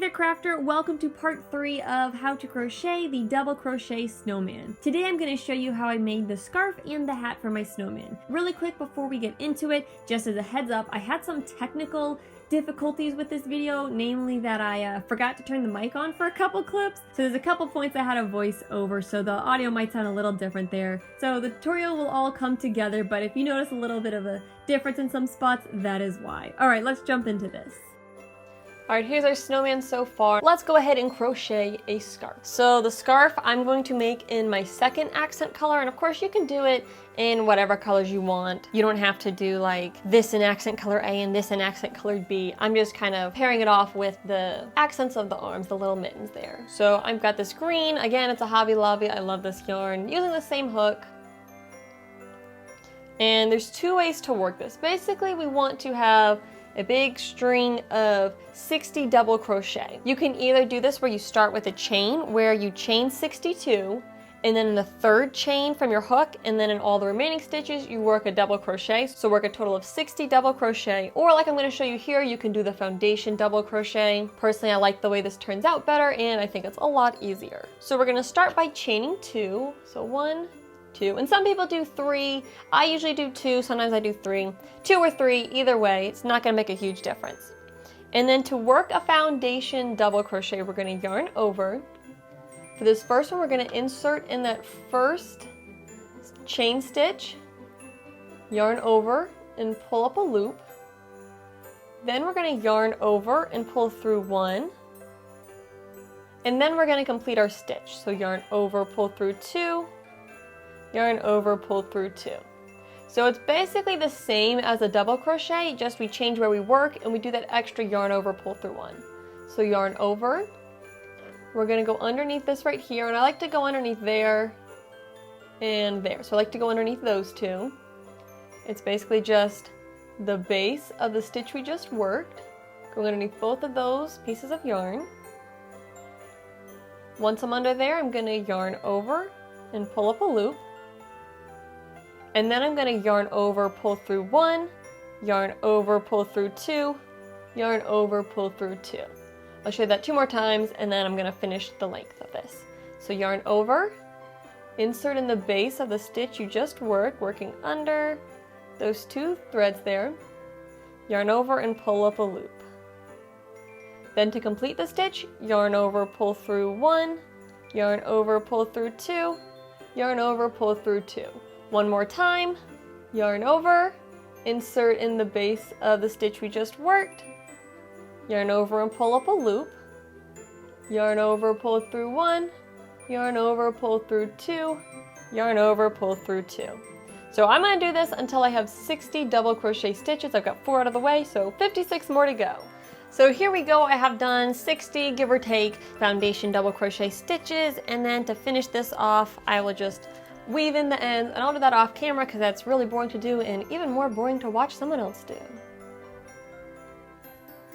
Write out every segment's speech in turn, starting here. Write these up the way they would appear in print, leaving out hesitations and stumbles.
there crafter, welcome to part 3 of how to crochet the double crochet snowman. Today I'm going to show you how I made the scarf and the hat for my snowman. Really quick before we get into it, just as a heads up, I had some technical difficulties with this video, namely that I forgot to turn the mic on for a couple clips. So there's a couple points I had a voice over, so the audio might sound a little different there. So the tutorial will all come together, but if you notice a little bit of a difference in some spots, that is why. Alright, let's jump into this. Alright, here's our snowman so far. Let's go ahead and crochet a scarf. So the scarf I'm going to make in my second accent color, and of course you can do it in whatever colors you want. You don't have to do like this in accent color A and this in accent color B. I'm just kind of pairing it off with the accents of the arms, the little mittens there. So I've got this green. Again, it's a Hobby Lobby. I love this yarn. Using the same hook. And there's two ways to work this. Basically, we want to have a big string of 60 double crochet. You can either do this where you start with a chain, where you chain 62, and then in the third chain from your hook, and then in all the remaining stitches, you work a double crochet. So work a total of 60 double crochet. Or like I'm gonna show you here, you can do the foundation double crochet. Personally, I like the way this turns out better, and I think it's a lot easier. So we're gonna start by chaining 2. So 1, 2, and some people do 3. I usually do 2, sometimes I do 3. 2 or 3, either way, it's not gonna make a huge difference. And then to work a foundation double crochet, we're gonna yarn over. For this first one, we're gonna insert in that first chain stitch, yarn over and pull up a loop. Then we're gonna yarn over and pull through 1. And then we're gonna complete our stitch. So yarn over, pull through 2, yarn over, pull through 2. So it's basically the same as a double crochet, just we change where we work and we do that extra yarn over, pull through 1. So yarn over, we're gonna go underneath this right here, and I like to go underneath there and there. So I like to go underneath those two. It's basically just the base of the stitch we just worked. Go underneath both of those pieces of yarn. Once I'm under there, I'm gonna yarn over and pull up a loop. And then I'm gonna yarn over, pull through 1, yarn over, pull through 2, yarn over, pull through 2. I'll show you that 2 more times, and then I'm gonna finish the length of this. So yarn over, insert in the base of the stitch you just worked, working under those 2 threads there, yarn over and pull up a loop. Then to complete the stitch, yarn over, pull through 1, yarn over, pull through 2, yarn over, pull through 2. One more time, yarn over, insert in the base of the stitch we just worked, yarn over and pull up a loop, yarn over, pull through 1, yarn over, pull through 2, yarn over, pull through 2. So I'm going to do this until I have 60 double crochet stitches. I've got 4 out of the way, so 56 more to go. So here we go, I have done 60, give or take, foundation double crochet stitches, and then to finish this off, I will just weave in the ends, and I'll do that off camera because that's really boring to do and even more boring to watch someone else do.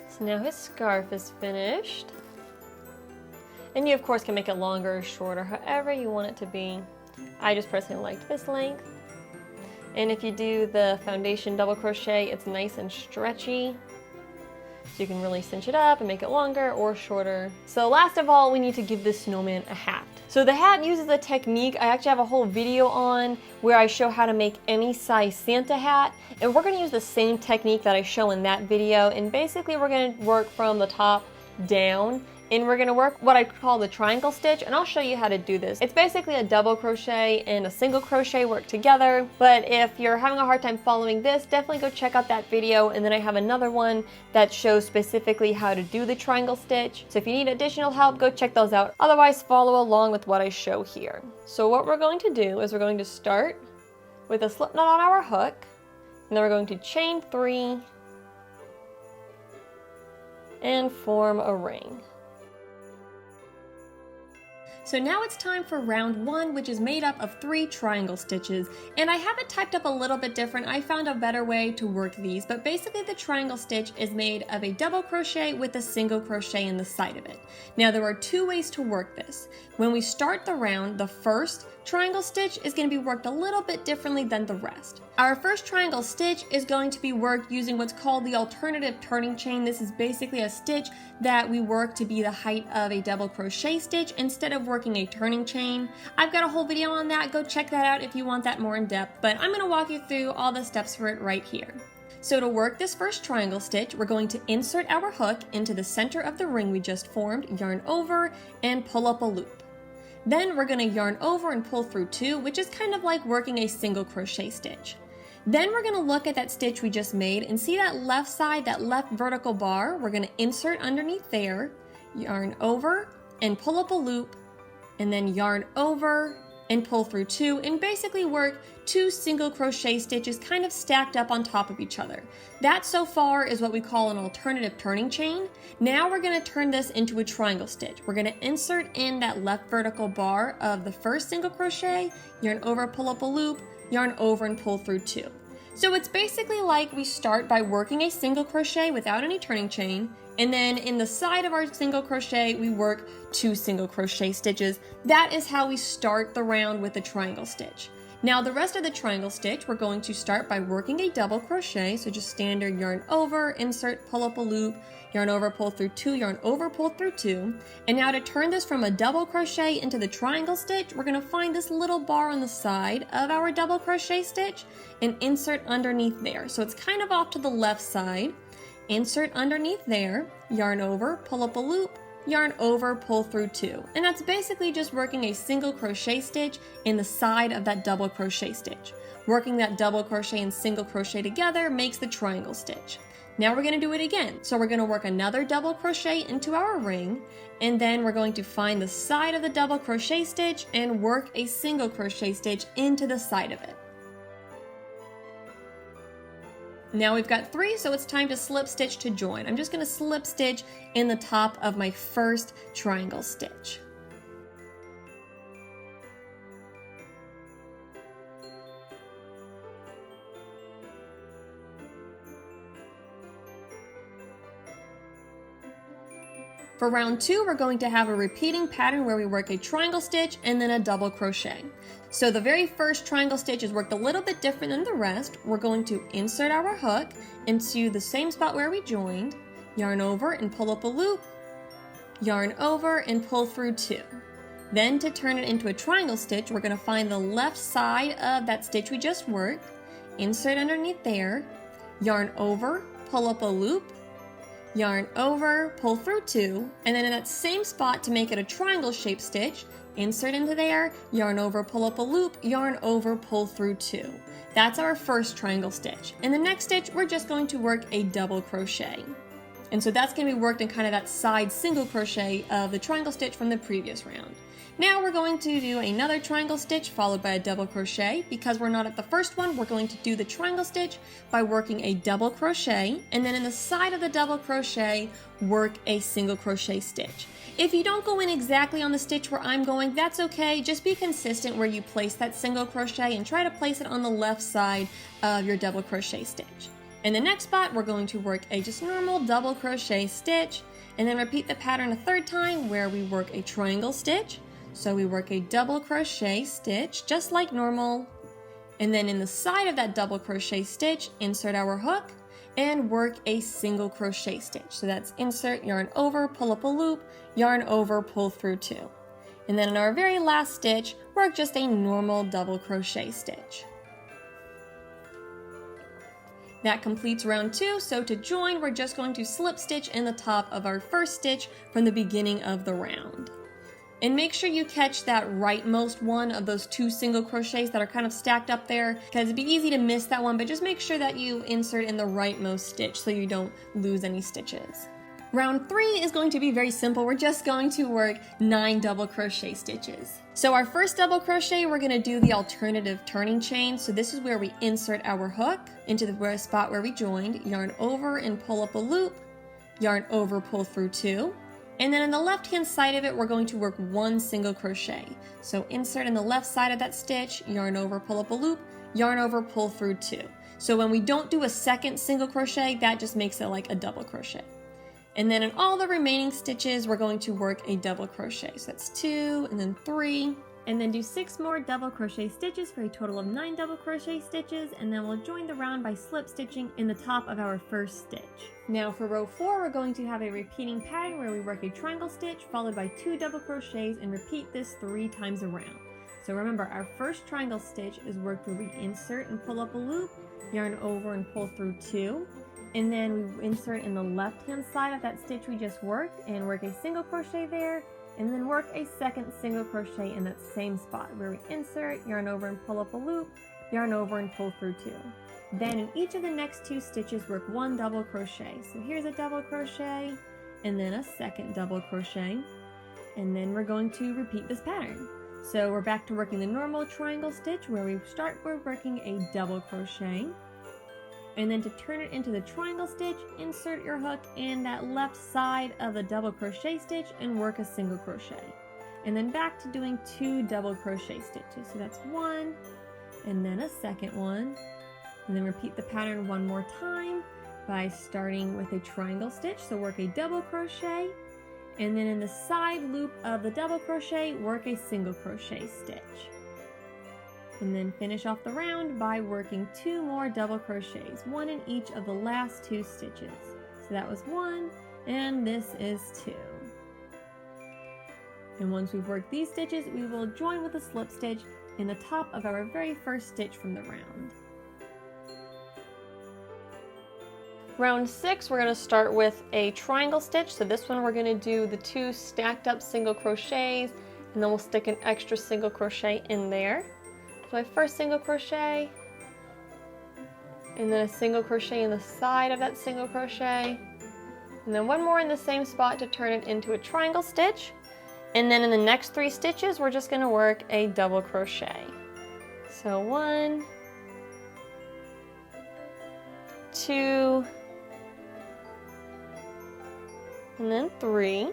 So now his scarf is finished. And you of course can make it longer or shorter, however you want it to be. I just personally like this length. And if you do the foundation double crochet, it's nice and stretchy. So you can really cinch it up and make it longer or shorter. So last of all, we need to give this snowman a hat. So the hat uses a technique I actually have a whole video on where I show how to make any size Santa hat, and we're going to use the same technique that I show in that video, and basically we're going to work from the top down, and we're going to work what I call the triangle stitch, and I'll show you how to do this. It's basically a double crochet and a single crochet work together, but if you're having a hard time following this, definitely go check out that video, and then I have another one that shows specifically how to do the triangle stitch. So if you need additional help, go check those out. Otherwise, follow along with what I show here. So what we're going to do is we're going to start with a slip knot on our hook, and then we're going to chain 3 and form a ring. So now it's time for round 1, which is made up of 3 triangle stitches, and I have it typed up a little bit different. I found a better way to work these, but basically the triangle stitch is made of a double crochet with a single crochet in the side of it. Now there are 2 ways to work this. When we start the round, the first triangle stitch is going to be worked a little bit differently than the rest. Our first triangle stitch is going to be worked using what's called the alternative turning chain. This is basically a stitch that we work to be the height of a double crochet stitch instead of working a turning chain. I've got a whole video on that. Go check that out if you want that more in depth, but I'm going to walk you through all the steps for it right here. So to work this first triangle stitch, we're going to insert our hook into the center of the ring we just formed, yarn over, and pull up a loop. Then we're going to yarn over and pull through 2, which is kind of like working a single crochet stitch. Then we're going to look at that stitch we just made and see that left side, that left vertical bar. We're going to insert underneath there, yarn over, and pull up a loop, and then yarn over and pull through 2, and basically work 2 single crochet stitches kind of stacked up on top of each other. That so far is what we call an alternative turning chain. Now we're going to turn this into a triangle stitch. We're going to insert in that left vertical bar of the first single crochet, yarn over, pull up a loop, yarn over and pull through 2. So it's basically like we start by working a single crochet without any turning chain, and then in the side of our single crochet we work 2 single crochet stitches. That is how we start the round with the triangle stitch. Now the rest of the triangle stitch, we're going to start by working a double crochet, so just standard yarn over, insert, pull up a loop, yarn over, pull through 2, yarn over, pull through 2. And now to turn this from a double crochet into the triangle stitch, we're going to find this little bar on the side of our double crochet stitch and insert underneath there. So it's kind of off to the left side. Insert underneath there, yarn over, pull up a loop, yarn over, pull through 2. And that's basically just working a single crochet stitch in the side of that double crochet stitch. Working that double crochet and single crochet together makes the triangle stitch. Now we're going to do it again. So we're going to work another double crochet into our ring, and then we're going to find the side of the double crochet stitch and work a single crochet stitch into the side of it. Now we've got 3, so it's time to slip stitch to join. I'm just going to slip stitch in the top of my first triangle stitch. For round 2, we're going to have a repeating pattern where we work a triangle stitch and then a double crochet. So the very first triangle stitch is worked a little bit different than the rest. We're going to insert our hook into the same spot where we joined, yarn over and pull up a loop, yarn over and pull through 2. Then to turn it into a triangle stitch, we're going to find the left side of that stitch we just worked, insert underneath there, yarn over, pull up a loop, yarn over, pull through 2, and then in that same spot to make it a triangle shaped stitch, insert into there, yarn over, pull up a loop, yarn over, pull through 2. That's our first triangle stitch. In the next stitch, we're just going to work a double crochet. And so that's going to be worked in kind of that side single crochet of the triangle stitch from the previous round. Now we're going to do another triangle stitch followed by a double crochet. Because we're not at the first one, we're going to do the triangle stitch by working a double crochet, and then in the side of the double crochet, work a single crochet stitch. If you don't go in exactly on the stitch where I'm going, that's okay. Just be consistent where you place that single crochet and try to place it on the left side of your double crochet stitch. In the next spot, we're going to work a just normal double crochet stitch, and then repeat the pattern a third time where we work a triangle stitch. So we work a double crochet stitch just like normal, and then in the side of that double crochet stitch, insert our hook and work a single crochet stitch. So that's insert, yarn over, pull up a loop, yarn over, pull through 2. And then in our very last stitch, work just a normal double crochet stitch. That completes round 2, so to join, we're just going to slip stitch in the top of our first stitch from the beginning of the round. And make sure you catch that rightmost one of those 2 single crochets that are kind of stacked up there, because it'd be easy to miss that one, but just make sure that you insert in the rightmost stitch so you don't lose any stitches. Round 3 is going to be very simple. We're just going to work 9 double crochet stitches. So our first double crochet, we're going to do the alternative turning chain. So this is where we insert our hook into the spot where we joined, yarn over and pull up a loop, yarn over, pull through 2. And then on the left hand side of it, we're going to work 1 single crochet. So insert in the left side of that stitch, yarn over, pull up a loop, yarn over, pull through 2. So when we don't do a second single crochet, that just makes it like a double crochet. And then in all the remaining stitches, we're going to work a double crochet. So that's 2 and then 3. And then do 6 more double crochet stitches for a total of 9 double crochet stitches, and then we'll join the round by slip stitching in the top of our first stitch. Now for row 4, we're going to have a repeating pattern where we work a triangle stitch followed by 2 double crochets and repeat this 3 times around. So remember, our first triangle stitch is worked where we insert and pull up a loop, yarn over and pull through 2, and then we insert in the left hand side of that stitch we just worked and work a single crochet there, and then work a second single crochet in that same spot where we insert, yarn over and pull up a loop, yarn over and pull through 2. Then in each of the next 2 stitches work 1 double crochet. So here's a double crochet and then a second double crochet, and then we're going to repeat this pattern. So we're back to working the normal triangle stitch where we start with working a double crochet, and then to turn it into the triangle stitch, insert your hook in that left side of the double crochet stitch and work a single crochet. And then back to doing 2 double crochet stitches. So that's 1 and then a second one. And then repeat the pattern 1 more time by starting with a triangle stitch. So work a double crochet, and then in the side loop of the double crochet, work a single crochet stitch. And then finish off the round by working 2 more double crochets, 1 in each of the last 2 stitches. So that was 1, and this is 2. And once we've worked these stitches, we will join with a slip stitch in the top of our very first stitch from the round. Round 6, we're going to start with a triangle stitch. So this one we're going to do the 2 stacked up single crochets, and then we'll stick an extra single crochet in there. So my first single crochet, and then a single crochet in the side of that single crochet, and then 1 more in the same spot to turn it into a triangle stitch. And then in the next 3 stitches, we're just going to work a double crochet. So 1, 2, and then 3.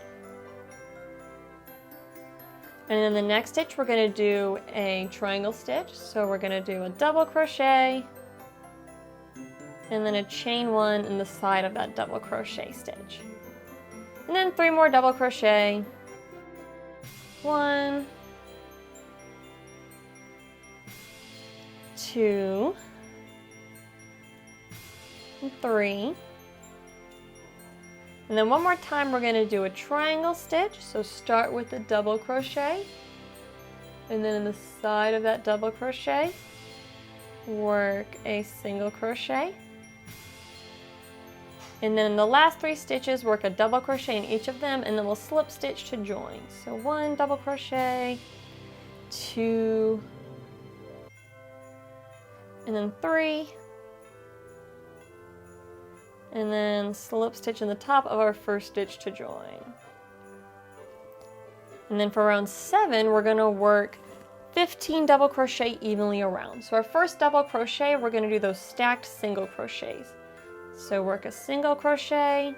And in the next stitch, we're going to do a triangle stitch. So we're going to do a double crochet, and then a chain 1 in the side of that double crochet stitch. And then 3 more double crochet. 1, 2, and 3. And then 1 more time we're going to do a triangle stitch. So start with the double crochet, and then in the side of that double crochet, work a single crochet. And then in the last 3 stitches, work a double crochet in each of them, and then we'll slip stitch to join. So 1 double crochet, 2, and then 3, and then slip stitch in the top of our first stitch to join. And then for round 7, we're going to work 15 double crochet evenly around. So our first double crochet, we're going to do those stacked single crochets. So work a single crochet,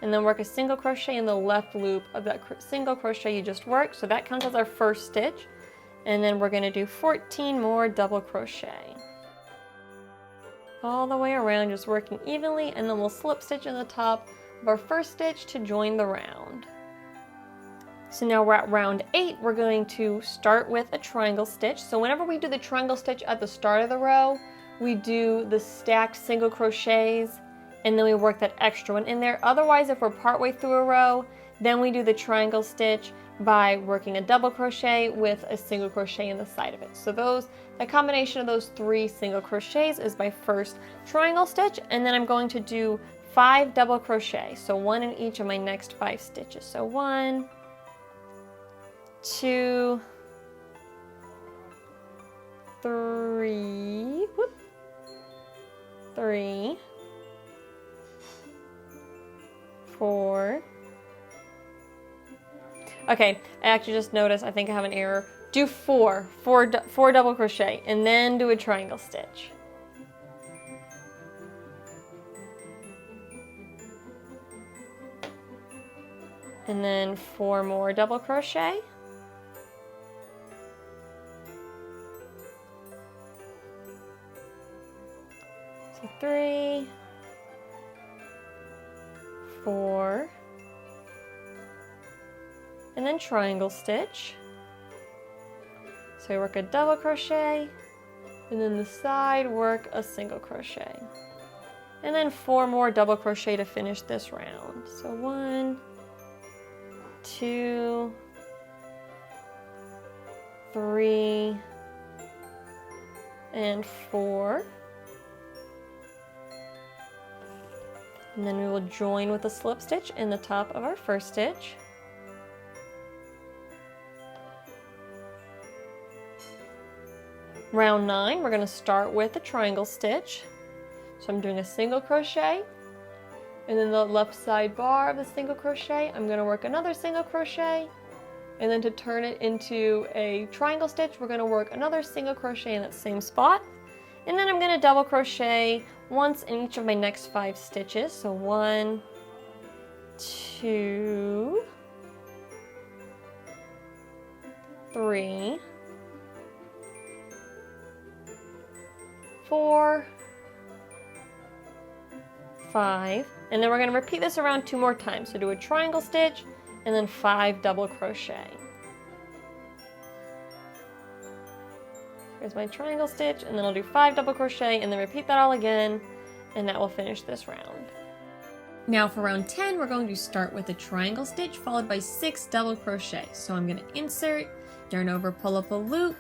and then work a single crochet in the left loop of that single crochet you just worked. So that counts as our first stitch. And then we're going to do 14 more double crochet. All the way around, just working evenly, and then we'll slip stitch in the top of our first stitch to join the round. So now we're at round 8. We're going to start with a triangle stitch. So whenever we do the triangle stitch at the start of the row, we do the stacked single crochets, and then we work that extra one in there. Otherwise, if we're partway through a row, then we do the triangle stitch by working a double crochet with a single crochet in the side of it. So the combination of those 3 single crochets is my first triangle stitch, and then I'm going to do 5 double crochet. So 1 in each of my next 5 stitches. So 1, 2, 3, 3, 4. Okay, I actually just noticed, I think I have an error. Do 4 double crochet, and then do a triangle stitch. And then 4 more double crochet. So 3, 4, and then triangle stitch. So I work a double crochet, and then the side work a single crochet. And then 4 more double crochet to finish this round. So 1, 2, 3, and 4. And then we will join with a slip stitch in the top of our first stitch. Round 9, we're going to start with a triangle stitch. So I'm doing a single crochet, and then the left side bar of the single crochet, I'm going to work another single crochet, and then to turn it into a triangle stitch, we're going to work another single crochet in that same spot, and then I'm going to double crochet once in each of my next 5 stitches. So 1, 2, 3, 4, 5, and then we're going to repeat this around 2 more times. So do a triangle stitch and then 5 double crochet. Here's my triangle stitch, and then I'll do 5 double crochet and then repeat that all again, and that will finish this round. Now for round 10, we're going to start with a triangle stitch followed by 6 double crochet. So I'm going to insert, yarn over, pull up a loop,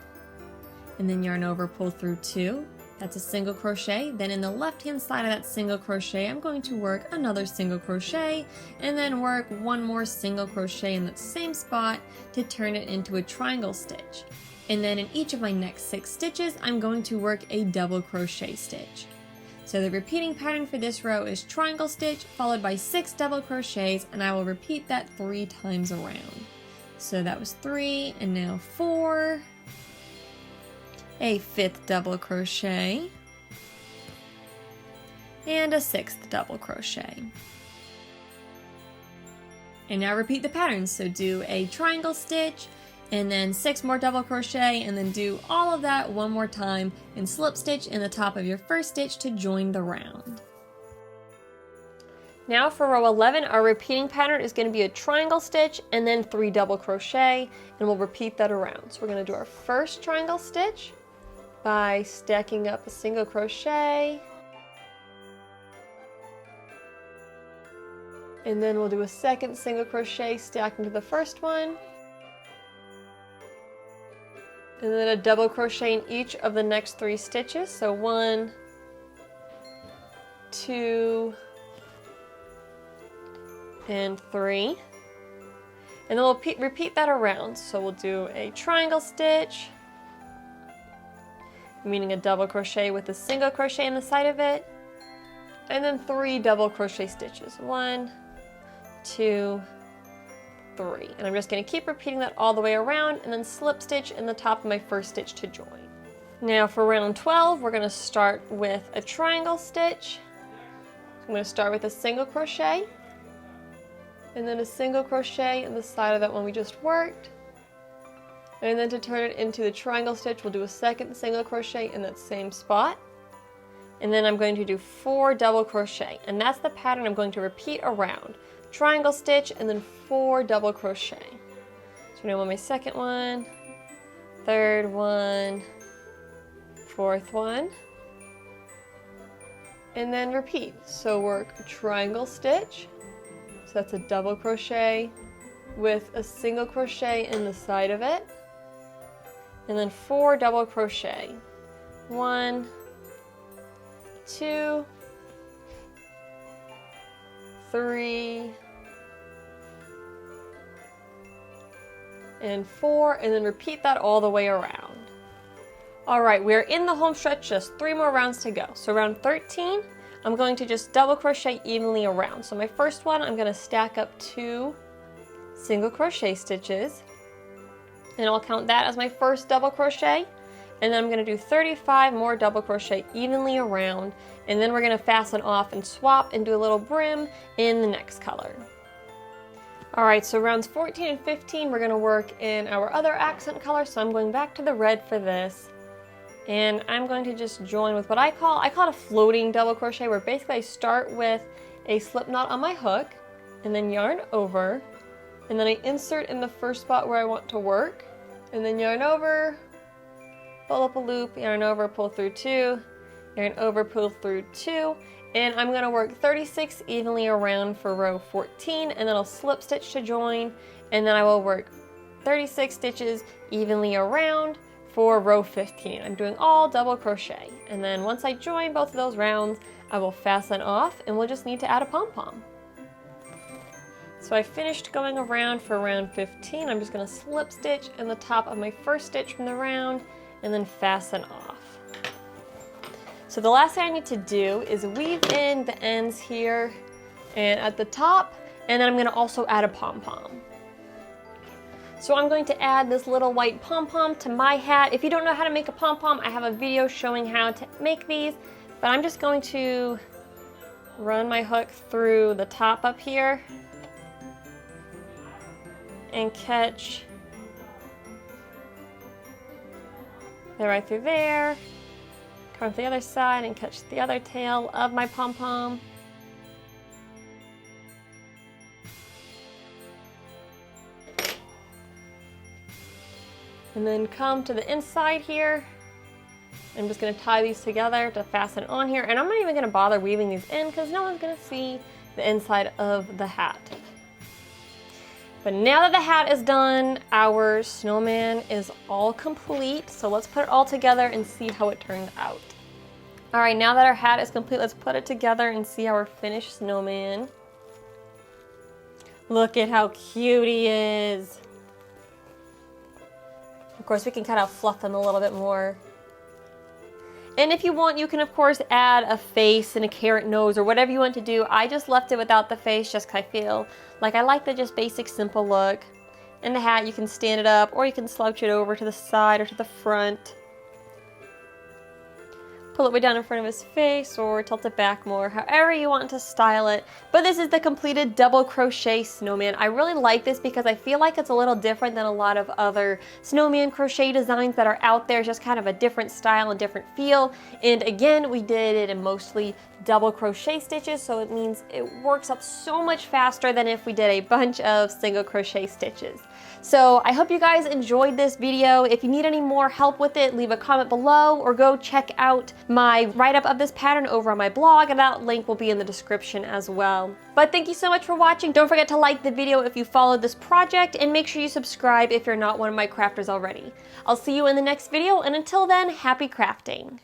and then yarn over, pull through 2. That's a single crochet. Then in the left hand side of that single crochet, I'm going to work another single crochet and then work 1 more single crochet in that same spot to turn it into a triangle stitch. And then in each of my next 6 stitches, I'm going to work a double crochet stitch. So the repeating pattern for this row is triangle stitch followed by 6 double crochets, and I will repeat that 3 times around. So that was 3, and now 4, a 5th double crochet, and a 6th double crochet. And now repeat the pattern. So do a triangle stitch, and then 6 more double crochet, and then do all of that 1 more time and slip stitch in the top of your first stitch to join the round. Now for row 11, our repeating pattern is going to be a triangle stitch and then 3 double crochet, and we'll repeat that around. So we're going to do our first triangle stitch by stacking up a single crochet, and then we'll do a second single crochet stacked into the first one, and then a double crochet in each of the next 3 stitches. So 1, 2, and 3, and then we'll repeat that around. So we'll do a triangle stitch, meaning a double crochet with a single crochet in the side of it, and then 3 double crochet stitches. 1, 2, 3. And I'm just going to keep repeating that all the way around, and then slip stitch in the top of my first stitch to join. Now for round 12, we're going to start with a triangle stitch. I'm going to start with a single crochet, and then a single crochet in the side of that one we just worked. And then to turn it into the triangle stitch, we'll do a second single crochet in that same spot. And then I'm going to do 4 double crochet, and that's the pattern I'm going to repeat around. Triangle stitch and then 4 double crochet. So now on my second one, third one, fourth one, and then repeat. So work a triangle stitch, so that's a double crochet with a single crochet in the side of it, and then 4 double crochet. 1, 2, 3, and 4, and then repeat that all the way around. Alright, we're in the home stretch, just 3 more rounds to go. So round 13, I'm going to just double crochet evenly around. So my first one, I'm going to stack up 2 single crochet stitches, and I'll count that as my first double crochet, and then I'm going to do 35 more double crochet evenly around, and then we're going to fasten off and swap and do a little brim in the next color. Alright, so rounds 14 and 15, we're going to work in our other accent color, so I'm going back to the red for this. And I'm going to just join with what I call it a floating double crochet, where basically I start with a slip knot on my hook, and then yarn over, and then I insert in the first spot where I want to work, and then yarn over, pull up a loop, yarn over, pull through 2, yarn over, pull through 2, and I'm going to work 36 evenly around for row 14, and then I'll slip stitch to join, and then I will work 36 stitches evenly around for row 15. I'm doing all double crochet, and then once I join both of those rounds, I will fasten off, and we'll just need to add a pom-pom. So I finished going around for round 15. I'm just going to slip stitch in the top of my first stitch from the round and then fasten off. So the last thing I need to do is weave in the ends here and at the top, and then I'm going to also add a pom-pom. So I'm going to add this little white pom-pom to my hat. If you don't know how to make a pom-pom, I have a video showing how to make these, but I'm just going to run my hook through the top up here and catch right through there, come to the other side and catch the other tail of my pom-pom. And then come to the inside here. I'm just going to tie these together to fasten on here, and I'm not even going to bother weaving these in because no one's going to see the inside of the hat. But now that the hat is done, our snowman is all complete. So let's put it all together and see how it turned out. All right, now that our hat is complete, let's put it together and see our finished snowman. Look at how cute he is. Of course, we can kind of fluff him a little bit more. And if you want, you can of course add a face and a carrot nose or whatever you want to do. I just left it without the face just because I feel like I like the just basic simple look. And the hat, you can stand it up or you can slouch it over to the side or to the front. Pull it way down in front of his face or tilt it back more, however you want to style it. But this is the completed double crochet snowman. I really like this because I feel like it's a little different than a lot of other snowman crochet designs that are out there. It's just kind of a different style and different feel. And again, we did it in mostly double crochet stitches, so it means it works up so much faster than if we did a bunch of single crochet stitches. So I hope you guys enjoyed this video. If you need any more help with it, leave a comment below or go check out my write-up of this pattern over on my blog, and that link will be in the description as well. But thank you so much for watching. Don't forget to like the video if you followed this project, and make sure you subscribe if you're not one of my crafters already. I'll see you in the next video, and until then, happy crafting.